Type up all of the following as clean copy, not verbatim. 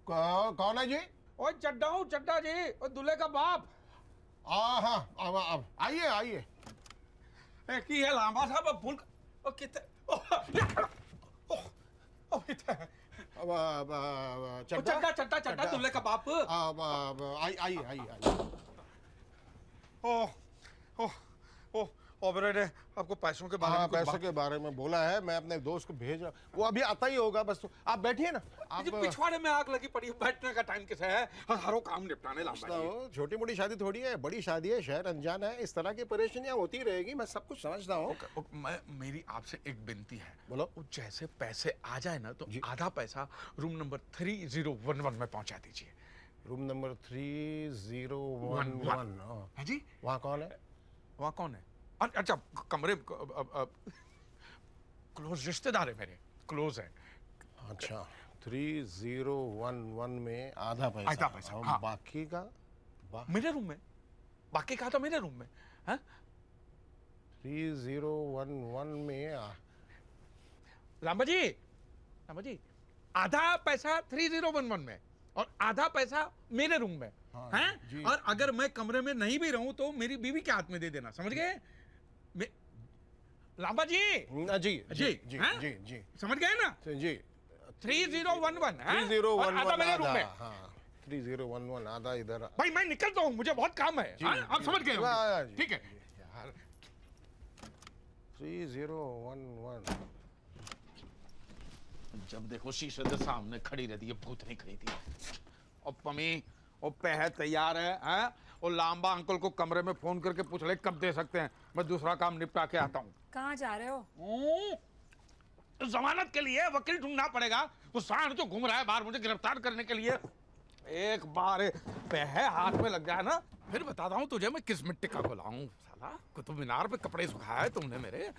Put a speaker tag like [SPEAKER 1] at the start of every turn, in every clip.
[SPEAKER 1] कौन है जी?
[SPEAKER 2] ओए चड्डा हूँ, चड्डा जी, और दूल्हे का बाप।
[SPEAKER 1] हाँ अब आइए आइए।
[SPEAKER 2] की है लांबा साहब, अब फूल ओ कितने ओ चड्डा चड्डा चड्डा दूल्हे का बाप।
[SPEAKER 1] आइए आइए आइए।
[SPEAKER 2] ओ मेरे ने आपको पैसों के बारे में
[SPEAKER 1] पैसों के बारे में बोला है, मैं अपने दोस्त को भेज रहा हूँ, वो अभी आता ही होगा। बस तो आप बैठिए ना। आप
[SPEAKER 2] पिछवाड़े में आग लगी पड़ी है, बैठने का टाइम किसे है? हरों काम निपटाने लांबा जी।
[SPEAKER 1] छोटी मोटी शादी थोड़ी है, बड़ी शादी है, शहर अनजान है, इस तरह की परेशानियां होती रहेगी, मैं सब कुछ समझता हूँ।
[SPEAKER 2] मेरी आपसे एक विनती है।
[SPEAKER 1] बोलो।
[SPEAKER 2] जैसे पैसे आ जाए ना तो आधा पैसा रूम नंबर 3011 में पहुंचा दीजिए।
[SPEAKER 1] रूम नंबर 3011
[SPEAKER 2] है जी।
[SPEAKER 1] वहाँ कौन है?
[SPEAKER 2] वहाँ कौन है? अच्छा, कमरे क्लोज रिश्तेदार है मेरे, क्लोज है।
[SPEAKER 1] अच्छा, 3011 में आधा पैसा।
[SPEAKER 2] हाँ।
[SPEAKER 1] बाकी का
[SPEAKER 2] मेरे रूम में, बाकी का तो मेरे रूम में है।
[SPEAKER 1] 3011 में
[SPEAKER 2] लांबा जी आधा पैसा 3011 में और आधा पैसा मेरे रूम में हैं। और अगर मैं कमरे में नहीं भी रहूं तो मेरी बीवी के हाथ में दे देना, समझ गए? लांबा जी
[SPEAKER 1] जी जी जी जी जी
[SPEAKER 2] समझ गए ना
[SPEAKER 1] जी।
[SPEAKER 2] 3011
[SPEAKER 1] 3011
[SPEAKER 2] मेरे रूम में।
[SPEAKER 1] हाँ 3011 आधा इधर।
[SPEAKER 2] भाई मैं निकलता हूँ, मुझे बहुत काम है। आप समझ गए? ठीक है
[SPEAKER 1] यार। 3011
[SPEAKER 2] जब देखो शीशे के सामने खड़ी रहती है, भूत नहीं खड़ी थी। और पमी और पह तैयार है हैं? और लांबा अंकल को कमरे में फोन करके पूछ ले कब दे सकते हैं, मैं दूसरा काम निपटा के आता हूँ।
[SPEAKER 3] कहाँ जा रहे हो?
[SPEAKER 2] जमानत के लिए वकील ढूंढना पड़ेगा। वो सांड जो घूम रहा है बाहर मुझे गिरफ्तार करने के लिए। एक बार पह हाथ में लग जाए ना, फिर बताता हूँ तुझे मैं किस मिट्टी का गोला हूँ। साला कुतुब मीनार पे कपड़े सुखाया है तुमने मेरे।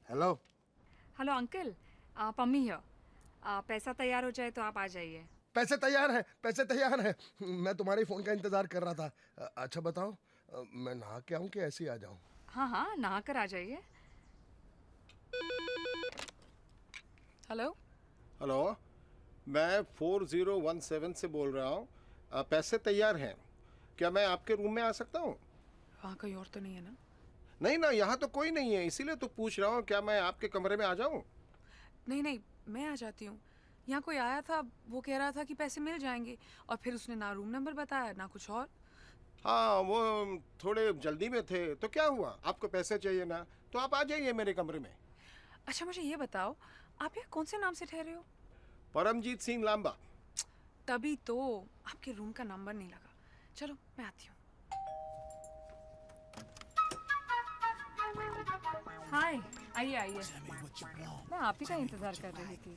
[SPEAKER 1] Hello
[SPEAKER 3] hello uncle, Pammi here. पैसा तैयार हो जाए तो आप आ जाइए।
[SPEAKER 4] पैसे तैयार है। मैं तुम्हारे फोन का इंतजार कर रहा था। अच्छा बताओ, मैं नहा के आऊं कि ऐसे ही आ जाऊं?
[SPEAKER 3] हाँ नहा कर आ जाइए। हेलो
[SPEAKER 1] हेलो, मैं 4017 से बोल रहा हूँ। पैसे तैयार हैं, क्या मैं आपके रूम में आ सकता हूँ?
[SPEAKER 3] वहाँ कोई और तो नहीं है ना?
[SPEAKER 1] नहीं ना, यहाँ तो कोई नहीं है, इसीलिए तो पूछ रहा हूँ, क्या मैं आपके कमरे में आ जाऊँ?
[SPEAKER 3] नहीं मैं आ जाती हूँ। यहाँ कोई आया था, वो कह रहा था कि पैसे मिल जाएंगे, और फिर उसने ना रूम नंबर बताया ना कुछ और।
[SPEAKER 1] हाँ, वो थोड़े जल्दी में थे, तो क्या हुआ? आपको पैसे चाहिए ना, तो आप आ जाइए मेरे कमरे में।
[SPEAKER 3] अच्छा मुझे ये बताओ, आप यहाँ कौन से नाम से ठहरे हो?
[SPEAKER 1] परमजीत सिंह लांबा।
[SPEAKER 3] तभी तो आपके रूम का नंबर नहीं लगा। चलो मैं आती हूँ। हाय, आइए। मैं आप ही का इंतजार कर रही थी।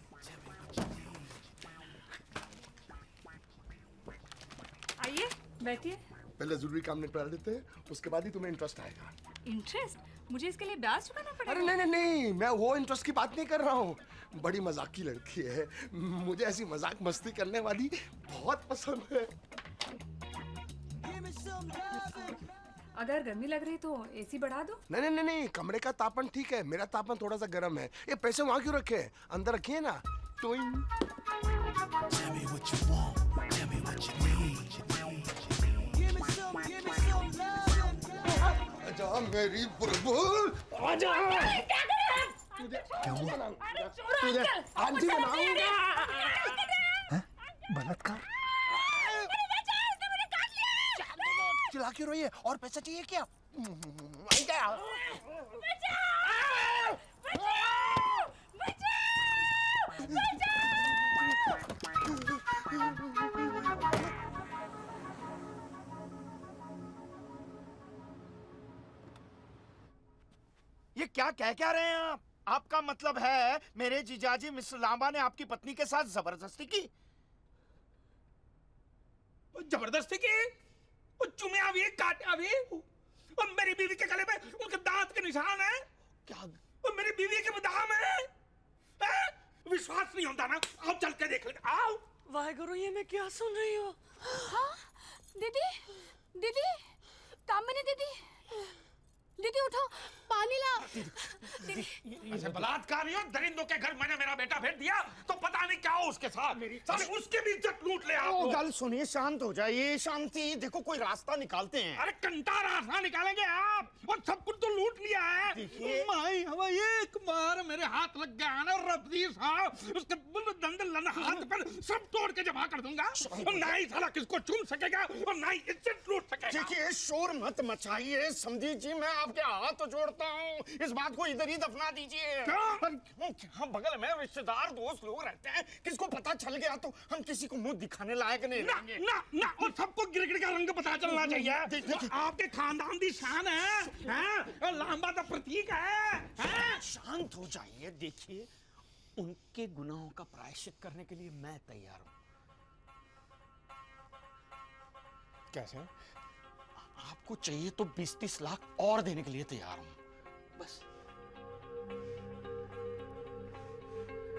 [SPEAKER 3] आइए बैठिए।
[SPEAKER 4] पहले जरूरी काम निपटा लेते हैं, उसके बाद ही तुम्हें इंटरेस्ट आएगा।
[SPEAKER 3] इंटरेस्ट? मुझे इसके लिए ब्याज चुकाना पड़ेगा?
[SPEAKER 4] अरे नहीं, मैं वो इंटरेस्ट की बात नहीं कर रहा हूँ। बड़ी मजाकी लड़की है, मुझे ऐसी मजाक मस्ती करने वाली बहुत पसंद है।
[SPEAKER 3] अगर गर्मी लग रही तो एसी बढ़ा दो।
[SPEAKER 4] नहीं, कमरे का तापमान ठीक है, मेरा तापमान थोड़ा सा गर्म है। ये पैसे वहाँ क्यों रखे हैं? अंदर रखिए ना। आजा मेरी बुलबुल, आजा। क्या हुआ? तुझे आंटी बनाऊंगा। बलात्कार? चिल्ला क्यों रही है? और पैसा चाहिए क्या?
[SPEAKER 5] ये क्या कह रहे हैं आप? आपका मतलब है मेरे जीजाजी मिस्टर लांबा ने आपकी पत्नी के साथ जबरदस्ती की?
[SPEAKER 2] जबरदस्ती की? चुमिया भी, काटा भी, और मेरी बीवी के गले में उनके दांत के निशान है।
[SPEAKER 5] क्या?
[SPEAKER 2] और मेरी बीवी के दाम है? विश्वास नहीं होता ना? आओ चल के देख ले। आओ।
[SPEAKER 3] वाहेगुरु, ये मैं क्या सुन रही हूँ?
[SPEAKER 6] हाँ दीदी, कामिनी दीदी, दीदी उठो, पानी ला।
[SPEAKER 2] ऐसे बलात्कारियों दरिंदों के घर मैंने मेरा बेटा भेज दिया तो पता नहीं क्या हो उसके साथ। साले उसके भी इज्जत लूट ले आप।
[SPEAKER 5] गल सुनिए, शांत हो जाइए, शांति। देखो कोई रास्ता निकालते हैं।
[SPEAKER 2] अरे कंटा रास्ता निकालेंगे आप, और सब कुछ तो लूट लिया है।
[SPEAKER 5] देखिए।
[SPEAKER 2] माई हवा एक बार मेरे हाथ लग गया ना रब्बी साहब, उसके दंड हाथ पर सब तोड़ के जमा कर दूंगा। और ना ही साला किसको चूम सकेगा और ना ही इज्जत लूट सकेगा।
[SPEAKER 5] देखिए शोर मत मचाइए, समझी जी, मैं आपके हाथ जोड़ता हूँ, इस बात को इधर ही दफना दीजिए। हम बगल में रिश्तेदार दोस्त लोग रहते हैं, किसको पता चल गया तो हम किसी को मुंह दिखाने लायक नहीं
[SPEAKER 2] ना
[SPEAKER 5] रहेंगे।
[SPEAKER 2] ना ना, और सबको गिरगिट का रंग पता चलना चाहिए। वो आपके खानदान की शान है, और लांबा तो प्रतीक है।
[SPEAKER 5] शांत हो जाइए। देखिए उनके गुनाहों का प्रायश्चित करने के लिए मैं तैयार हूं।
[SPEAKER 2] कैसे?
[SPEAKER 5] आपको चाहिए तो 20-30 लाख और देने के लिए तैयार हूं, बस।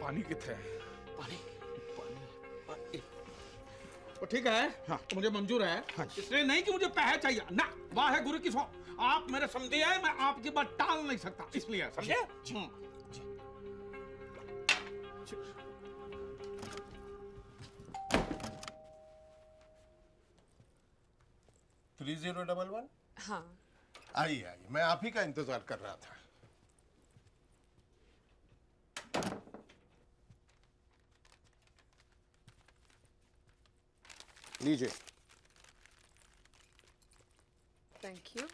[SPEAKER 2] पानी कितने है?
[SPEAKER 5] पानी पानी
[SPEAKER 2] तो ठीक है, हाँ, तो मुझे मंजूर है।
[SPEAKER 5] हाँ।
[SPEAKER 2] इसलिए नहीं कि मुझे पैसे चाहिए ना, वाह गुरु की सौ। आप मेरे समझे हैं, मैं आपकी बात टाल नहीं सकता, इसलिए समझे।
[SPEAKER 1] 3011।
[SPEAKER 3] हाँ।
[SPEAKER 1] आइए आइए, मैं आप ही का इंतजार कर रहा था। लीजिए।
[SPEAKER 3] Thank you.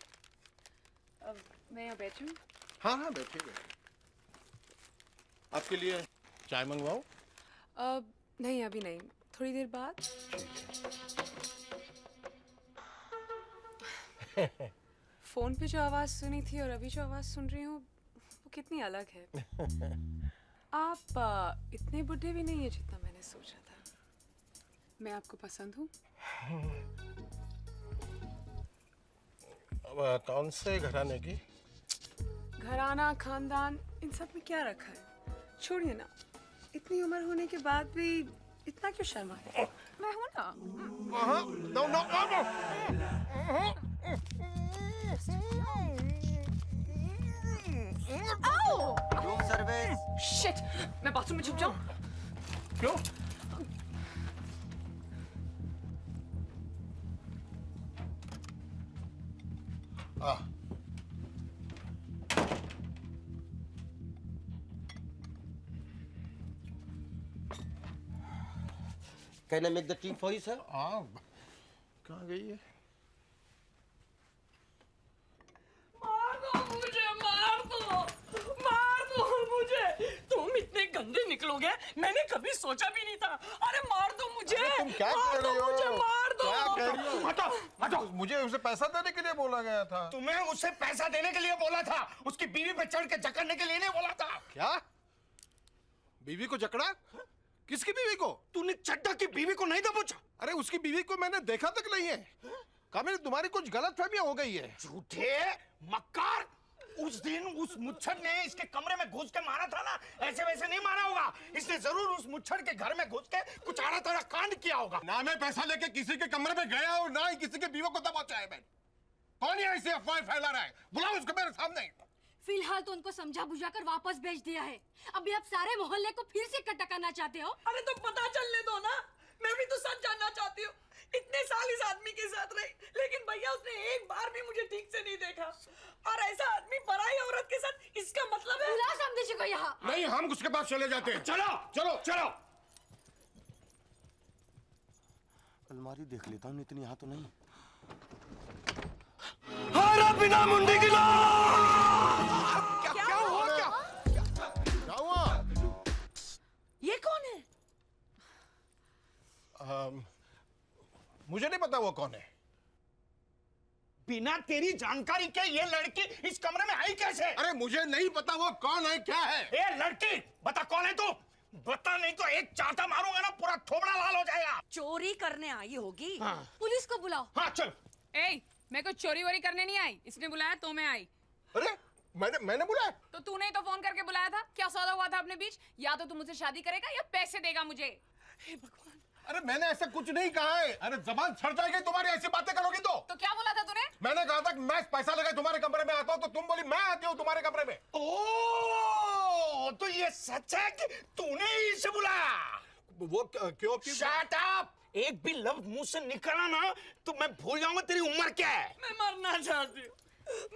[SPEAKER 3] अब मैं यहाँ बैठूं?
[SPEAKER 1] हाँ हाँ, बैठिए बैठिए। आपके लिए चाय मंगवाऊं?
[SPEAKER 3] अब नहीं, अभी नहीं, थोड़ी देर बाद। फोन पे जो आवाज सुनी थी और अभी जो आवाज सुन रही हूँ वो कितनी अलग है। आप इतने बुढ़े भी नहीं है जितना मैंने सोचा था। मैं आपको पसंद हूँ?
[SPEAKER 1] कौन से घराने की?
[SPEAKER 3] घराना, खानदान, इन सब में क्या रखा है? छोड़िए ना, इतनी उम्र होने के बाद भी इतना क्यों शर्माते? मैं हूँ ना।
[SPEAKER 1] No no no.
[SPEAKER 7] Room service.
[SPEAKER 3] Shit, मैं बाथरूम में छुप जाऊँ?
[SPEAKER 1] क्यों?
[SPEAKER 7] Can I make the tea for you, sir?
[SPEAKER 1] कहाँ गई है?
[SPEAKER 6] मार दो मुझे, मार दो मुझे। तुम इतने गंदे निकलोगे मैंने कभी सोचा भी नहीं था। अरे मार दो मुझे।
[SPEAKER 1] तुम क्या
[SPEAKER 6] मार
[SPEAKER 1] कह रही
[SPEAKER 6] दो
[SPEAKER 1] हो?
[SPEAKER 6] मुझे, मार दो।
[SPEAKER 1] क्या कह रही हो? हटो हटो, मुझे उसे पैसा देने के लिए बोला गया था।
[SPEAKER 5] तुम्हें उसे पैसा देने के लिए बोला था, उसकी बीवी पे चढ़ के जकड़ने के लिए नहीं बोला था।
[SPEAKER 1] क्या? बीवी को जकड़ा? किसकी बीवी को?
[SPEAKER 5] तूने चड्डा की बीवी को नहीं दबोचा?
[SPEAKER 1] अरे उसकी बीवी को मैंने देखा तक नहीं है। कामिल, तुम्हारी कुछ गलतफहमियां हो गई है।
[SPEAKER 5] झूठे मक्कार। उस दिन उस मुच्छर ने इसके कमरे में घुस के मारा था ना, ऐसे वैसे नहीं मारा होगा। इसने जरूर उस मुच्छर के घर में घुस के कुछ आड़ा ताड़ा कांड किया होगा।
[SPEAKER 1] ना मैं पैसा लेके किसी के कमरे में गया और ना ही किसी के बीवी को दबोचा है मैंने। कौन ये ऐसी अफवाह फैला रहा है? बुलाओ उसको मेरे सामने।
[SPEAKER 6] फिलहाल तो उनको समझा बुझा कर वापस भेज दिया है। अभी आप सारे मोहल्ले को फिर से इकट्ठा करना चाहते हो?
[SPEAKER 8] अरे तो पता चलने दो ना, मैं भी तो सच जानना चाहती हूँ। इतने साल इस आदमी के साथ रही, लेकिन भैया उसने एक बार भी मुझे ठीक से नहीं देखा। और ऐसा आदमी पराई औरत के साथ, इसका मतलब है?
[SPEAKER 6] बुला समझी जी को यहाँ।
[SPEAKER 1] नहीं, हम उसके पास चले जाते हैं।
[SPEAKER 5] चलो
[SPEAKER 1] चलो
[SPEAKER 5] चलो।
[SPEAKER 7] अलमारी देख लेता हूँ, इतनी यहाँ तो नहीं।
[SPEAKER 5] हरा बिना मुंडी की
[SPEAKER 1] क्या हुआ? क्या हुआ?
[SPEAKER 8] ये कौन है?
[SPEAKER 1] मुझे नहीं पता वो कौन है।
[SPEAKER 5] बिना तेरी जानकारी के ये लड़की इस कमरे में आई कैसे?
[SPEAKER 1] अरे मुझे नहीं पता वो कौन है, क्या है।
[SPEAKER 5] ए लड़की, बता कौन है तू? बता, नहीं तो एक चाटा मारूंगा ना, पूरा थोबड़ा लाल हो जाएगा।
[SPEAKER 8] चोरी करने आई होगी।
[SPEAKER 5] हाँ।
[SPEAKER 6] पुलिस को बुलाओ।
[SPEAKER 5] हाँ चल।
[SPEAKER 3] ए, मैं कुछ चोरी वोरी करने नहीं आई, इसने बुलाया तो मैं आई।
[SPEAKER 1] अरे मैंने बुलाया?
[SPEAKER 3] तो तूने ही तो फोन करके बुलाया था। क्या सौदा हुआ था अपने बीच? या तो तू मुझसे शादी करेगा या पैसे देगा मुझे।
[SPEAKER 8] हे भगवान,
[SPEAKER 1] अरे मैंने ऐसा कुछ नहीं कहा है। अरे जबान छड़ जाएगी तुम्हारी, ऐसी बातें करोगी
[SPEAKER 8] तो क्या बोला था तूने?
[SPEAKER 1] मैंने कहा था कि मैं पैसा लगा तुम्हारे कमरे में आता हूँ, तो तुम बोली मैं आती हूँ तुम्हारे कमरे में।
[SPEAKER 5] ओ, तो ये सच है कि तूने ही इसे बुलाया?
[SPEAKER 1] वो क्यों?
[SPEAKER 5] Shut up! एक भी लफ्ज मुंह से निकला ना तो मैं भूल जाऊंगा तेरी उम्र क्या है।
[SPEAKER 8] मैं मरना चाहती हूँ,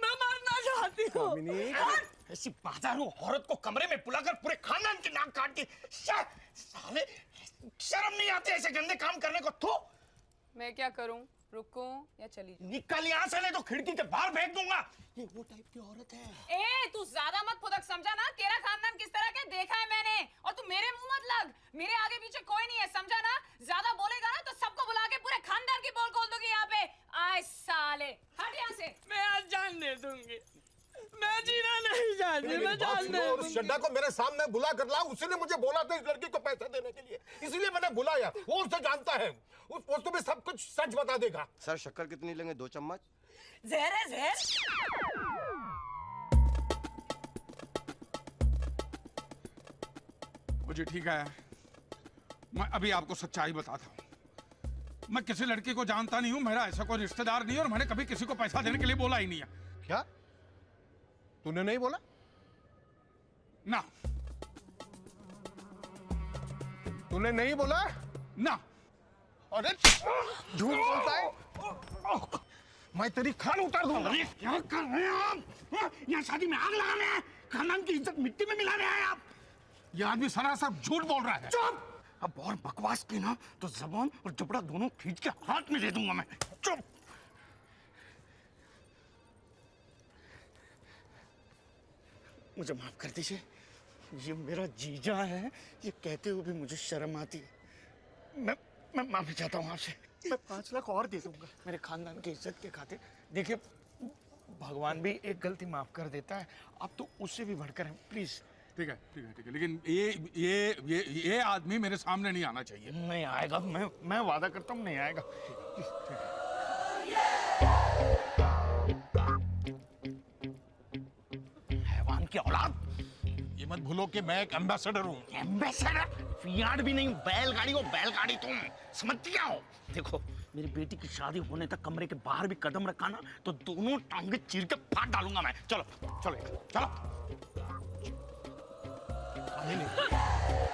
[SPEAKER 8] मैं मरना चाहती हूँ।
[SPEAKER 5] ऐसी बाजारू औरत को कमरे में बुलाकर पूरे खानदान की नाक काट दी। साले शर्म नहीं आती ऐसे गंदे काम करने को? तो
[SPEAKER 3] मैं क्या करूं? रुकूं या चली जाऊं?
[SPEAKER 5] निकल यहाँ से, नहीं तो खिड़की के बाहर फेंक दूंगा। ये वो टाइप की औरत है।
[SPEAKER 8] ए, तू ज्यादा मत फुदक, समझा ना? तेरा खानदान किस तरह के देखा है मैंने, और तू मेरे मुंह मत लग। मेरे आगे पीछे कोई नहीं है, समझा ना? ज्यादा बोलेगा ना तो सबको बुला के पूरे खानदान की पोल खोल दूंगी यहाँ पे। आए साले, हट यहाँ से।
[SPEAKER 6] मैं आज जान दे दूंगी, मैं जीना नहीं चाहती, मैं जान दे दूंगी।
[SPEAKER 1] शड्डा को मेरे सामने बुला कर ला, उसी ने मुझे बोला था इस लड़की को पैसा देने के लिए, इसलिए मैंने बुलाया। वो उसे जानता है, वो तुम्हें सब कुछ सच बता देगा।
[SPEAKER 7] सर शक्कर कितनी लेंगे? 2 चम्मच?
[SPEAKER 8] जहर है जहर।
[SPEAKER 2] मुझे ठीक है, मैं अभी आपको सच्चाई बताता हूँ। मैं किसी लड़की को जानता नहीं हूँ, मेरा ऐसा कोई रिश्तेदार नहीं है, और मैंने कभी किसी को पैसा देने के लिए बोला ही नहीं है।
[SPEAKER 1] क्या तूने नहीं बोला?
[SPEAKER 2] ना,
[SPEAKER 1] तूने नहीं बोला?
[SPEAKER 2] ना।
[SPEAKER 1] अरे झूठ बोलता है। मैं तेरी खान उतार दूंगा।
[SPEAKER 5] अरे क्या कर रहे हैं आप? हाँ, यहाँ शादी में आग लगाने हैं, खानदान की इज्जत मिट्टी में मिला रहे हैं आप।
[SPEAKER 2] ये आदमी सरासर झूठ बोल रहा है।
[SPEAKER 5] चुप! अब और बकवास की ना तो जबान और जबड़ा दोनों खींच के हाथ में दे दूंगा मैं। चुप! मुझे माफ कर दीजिए, ये मेरा जीजा है, ये कहते हुए भी मुझे शर्म आती है। मैं माफी चाहता हूँ आपसे। मैं 5 लाख और दे दूंगा मेरे खानदान की इज्जत के खातिर। देखिए, भगवान भी एक गलती माफ कर देता है, आप तो उससे भी बढ़कर हैं। प्लीज।
[SPEAKER 2] ठीक है, ठीक है, ठीक है, लेकिन ये आदमी मेरे सामने नहीं आना चाहिए।
[SPEAKER 5] नहीं आएगा, मैं वादा करता हूँ नहीं आएगा। हैवान की औलाद!
[SPEAKER 1] ये मत भूलो कि मैं एक एम्बेसडर हूँ।
[SPEAKER 5] एम्बेसडर? फियाट भी नहीं, बैलगाड़ी हो बैलगाड़ी तुम। समझ क्या हो? देखो, मेरी बेटी की शादी होने तक कमरे के बाहर भी कदम रखा ना तो दोनों टांगे चीर के फाड़ डालूंगा मैं। चलो चलो चलो।
[SPEAKER 1] नहीं, नहीं।